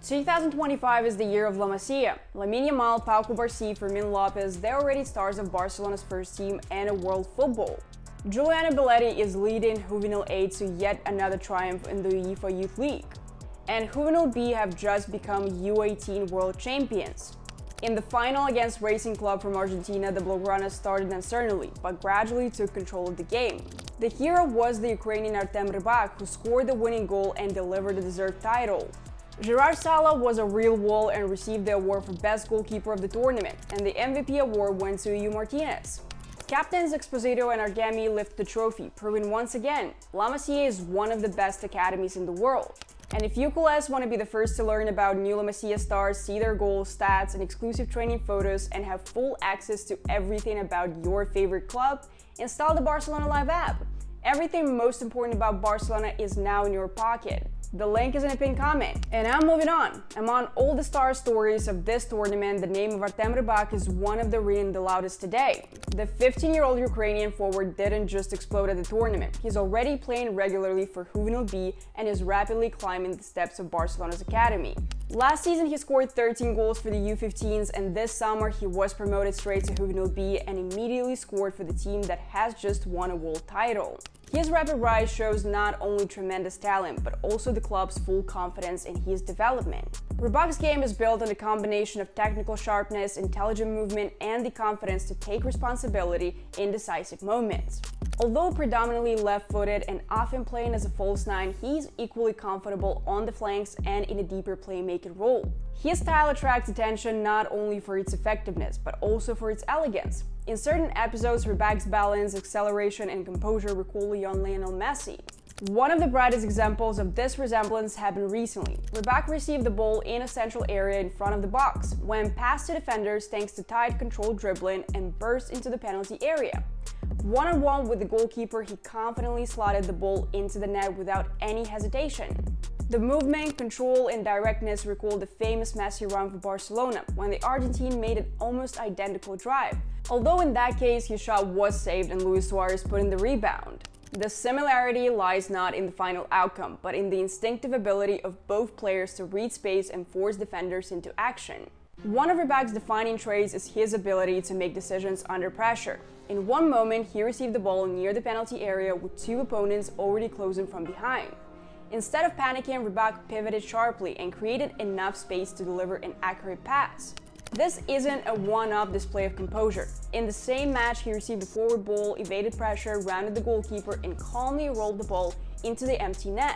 2025 is the year of La Masia. Lamine Yamal, Pau Cubarsí, Fermín López, they're already stars of Barcelona's first team and a world football. Giuliano Belletti is leading Juvenil A to yet another triumph in the UEFA Youth League. And Juvenil B have just become U18 world champions. In the final against Racing Club from Argentina, the Blaugrana started uncertainly, but gradually took control of the game. The hero was the Ukrainian Artem Rybak, who scored the winning goal and delivered the deserved title. Gerard Sala was a real wall and received the award for best goalkeeper of the tournament, and the MVP award went to Iu Martínez. Captains Expósito and Argemí lift the trophy, proving once again, La Masia is one of the best academies in the world. And if you CULES want to be the first to learn about new La Masia stars, see their goals, stats, and exclusive training photos, and have full access to everything about your favorite club, install the Barcelona Live app. Everything most important about Barcelona is now in your pocket. The link is in a pinned comment. And I'm moving on. Among all the star stories of this tournament, the name of Artem Rybak is one of the written the loudest today. The 15-year-old Ukrainian forward didn't just explode at the tournament. He's already playing regularly for Juvenil B and is rapidly climbing the steps of Barcelona's academy. Last season, he scored 13 goals for the U15s, and this summer he was promoted straight to Juvenil B and immediately scored for the team that has just won a world title. His rapid rise shows not only tremendous talent, but also the club's full confidence in his development. Rybak's game is built on a combination of technical sharpness, intelligent movement, and the confidence to take responsibility in decisive moments. Although predominantly left-footed and often playing as a false nine, he's equally comfortable on the flanks and in a deeper playmaking role. His style attracts attention not only for its effectiveness, but also for its elegance. In certain episodes, Rybak's balance, acceleration, and composure recall young Lionel Messi. One of the brightest examples of this resemblance happened recently. Rybak received the ball in a central area in front of the box, went past the defenders thanks to tight, controlled dribbling, and burst into the penalty area. One-on-one with the goalkeeper, he confidently slotted the ball into the net without any hesitation. The movement, control, and directness recall the famous Masia run for Barcelona, when the Argentine made an almost identical drive, although in that case his shot was saved and Luis Suarez put in the rebound. The similarity lies not in the final outcome, but in the instinctive ability of both players to read space and force defenders into action. One of Rybak's defining traits is his ability to make decisions under pressure. In one moment, he received the ball near the penalty area with two opponents already closing from behind. Instead of panicking, Rybak pivoted sharply and created enough space to deliver an accurate pass. This isn't a one-off display of composure. In the same match, he received a forward ball, evaded pressure, rounded the goalkeeper, and calmly rolled the ball into the empty net.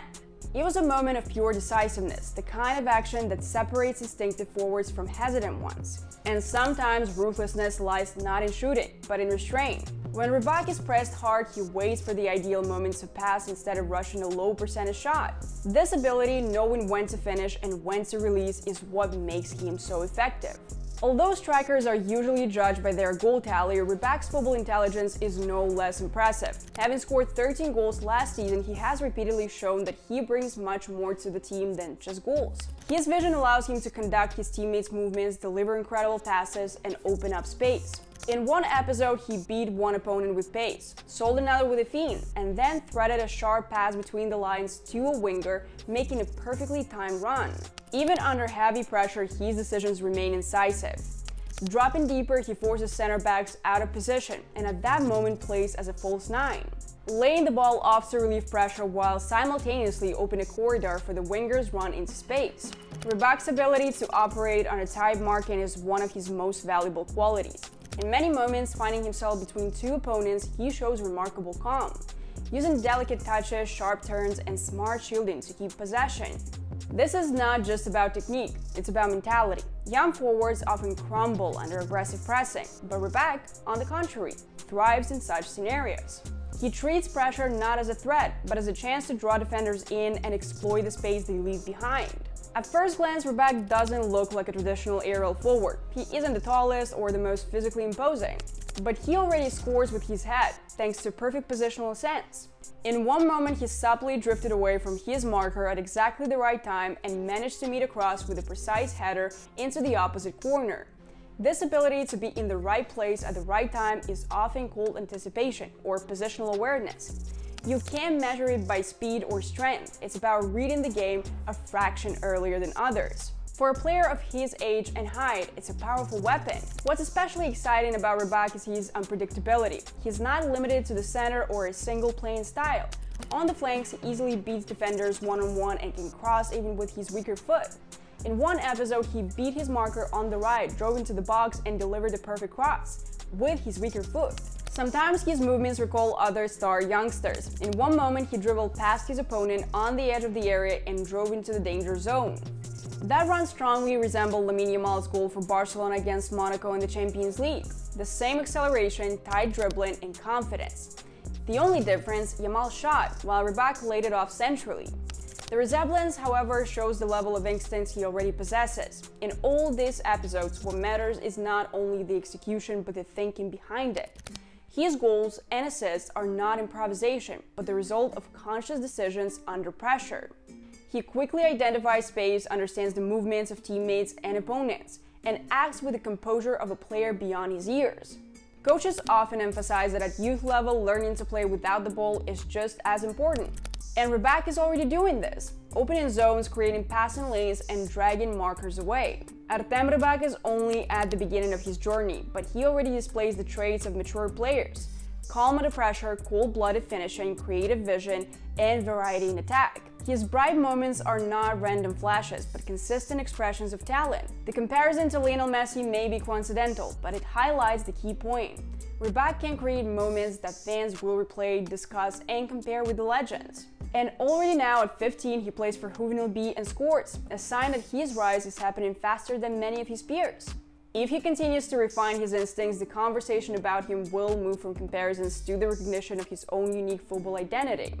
It was a moment of pure decisiveness, the kind of action that separates instinctive forwards from hesitant ones. And sometimes ruthlessness lies not in shooting, but in restraint. When Rybak is pressed hard, he waits for the ideal moment to pass instead of rushing a low percentage shot. This ability, knowing when to finish and when to release, is what makes him so effective. Although strikers are usually judged by their goal tally, Rybak's football intelligence is no less impressive. Having scored 13 goals last season, he has repeatedly shown that he brings much more to the team than just goals. His vision allows him to conduct his teammates' movements, deliver incredible passes, and open up space. In one episode, he beat one opponent with pace, sold another with a feint, and then threaded a sharp pass between the lines to a winger, making a perfectly timed run. Even under heavy pressure, his decisions remain incisive. Dropping deeper, he forces center backs out of position, and at that moment plays as a false nine, laying the ball off to relieve pressure while simultaneously open a corridor for the winger's run into space. Rybak's ability to operate on a tight marking is one of his most valuable qualities. In many moments, finding himself between two opponents, he shows remarkable calm, using delicate touches, sharp turns, and smart shielding to keep possession. This is not just about technique, it's about mentality. Young forwards often crumble under aggressive pressing, but Rybak, on the contrary, thrives in such scenarios. He treats pressure not as a threat, but as a chance to draw defenders in and exploit the space they leave behind. At first glance, Rybak doesn't look like a traditional aerial forward. He isn't the tallest or the most physically imposing, but he already scores with his head, thanks to perfect positional sense. In one moment, he subtly drifted away from his marker at exactly the right time and managed to meet across with a precise header into the opposite corner. This ability to be in the right place at the right time is often called anticipation or positional awareness. You can't measure it by speed or strength, it's about reading the game a fraction earlier than others. For a player of his age and height, it's a powerful weapon. What's especially exciting about Rybak is his unpredictability. He's not limited to the center or a single playing style. On the flanks, he easily beats defenders one-on-one and can cross even with his weaker foot. In one episode, he beat his marker on the right, drove into the box and delivered the perfect cross with his weaker foot. Sometimes his movements recall other star youngsters. In one moment, he dribbled past his opponent on the edge of the area and drove into the danger zone. That run strongly resembled Lamine Yamal's goal for Barcelona against Monaco in the Champions League. The same acceleration, tight dribbling, and confidence. The only difference, Yamal shot, while Rybak laid it off centrally. The resemblance, however, shows the level of instinct he already possesses. In all these episodes, what matters is not only the execution, but the thinking behind it. His goals and assists are not improvisation, but the result of conscious decisions under pressure. He quickly identifies space, understands the movements of teammates and opponents, and acts with the composure of a player beyond his years. Coaches often emphasize that at youth level, learning to play without the ball is just as important. And Rybak is already doing this, opening zones, creating passing lanes, and dragging markers away. Artem Rybak is only at the beginning of his journey, but he already displays the traits of mature players. Calm under pressure, cold-blooded finishing, creative vision, and variety in attack. His bright moments are not random flashes, but consistent expressions of talent. The comparison to Lionel Messi may be coincidental, but it highlights the key point. Rybak can create moments that fans will replay, discuss, and compare with the legends. And already now at 15, he plays for Juvenil B and scores, a sign that his rise is happening faster than many of his peers. If he continues to refine his instincts, the conversation about him will move from comparisons to the recognition of his own unique football identity.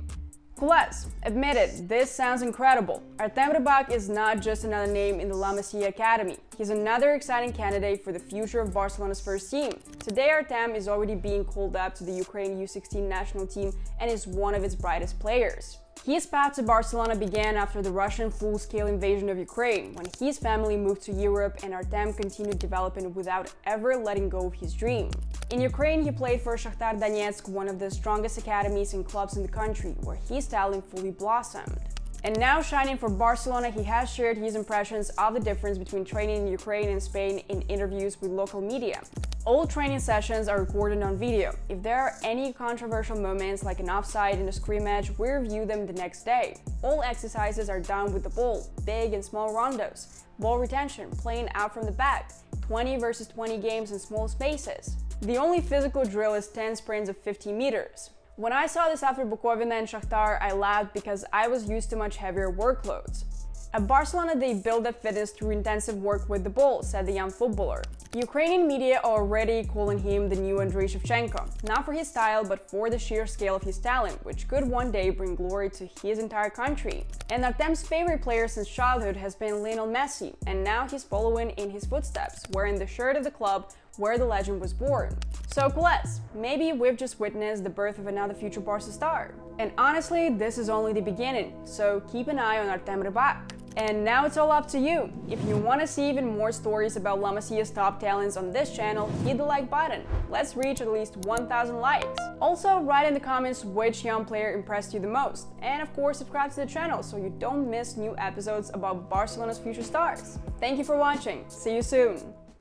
CULES, admit it, this sounds incredible. Artem Rybak is not just another name in the Masia academy. He's another exciting candidate for the future of Barcelona's first team. Today, Artem is already being called up to the Ukraine U16 national team and is one of its brightest players. His path to Barcelona began after the Russian full-scale invasion of Ukraine, when his family moved to Europe and Artem continued developing without ever letting go of his dream. In Ukraine, he played for Shakhtar Donetsk, one of the strongest academies and clubs in the country, where his talent fully blossomed. And now shining for Barcelona, he has shared his impressions of the difference between training in Ukraine and Spain in interviews with local media. All training sessions are recorded on video. If there are any controversial moments like an offside in a scrimmage, we review them the next day. All exercises are done with the ball, big and small rondos, ball retention, playing out from the back, 20 versus 20 games in small spaces. The only physical drill is 10 sprints of 50 meters. When I saw this after Bukovina and Shakhtar, I laughed because I was used to much heavier workloads. At Barcelona, they build that fitness through intensive work with the ball, said the young footballer. Ukrainian media are already calling him the new Andriy Shevchenko, not for his style, but for the sheer scale of his talent, which could one day bring glory to his entire country. And Artem's favorite player since childhood has been Lionel Messi, and now he's following in his footsteps, wearing the shirt of the club where the legend was born. So CULES, maybe we've just witnessed the birth of another future Barca star. And honestly, this is only the beginning, so keep an eye on Artem Rybak. And now it's all up to you. If you want to see even more stories about La Masia's top talents on this channel, hit the like button. Let's reach at least 1,000 likes. Also, write in the comments which young player impressed you the most. And of course, subscribe to the channel so you don't miss new episodes about Barcelona's future stars. Thank you for watching. See you soon.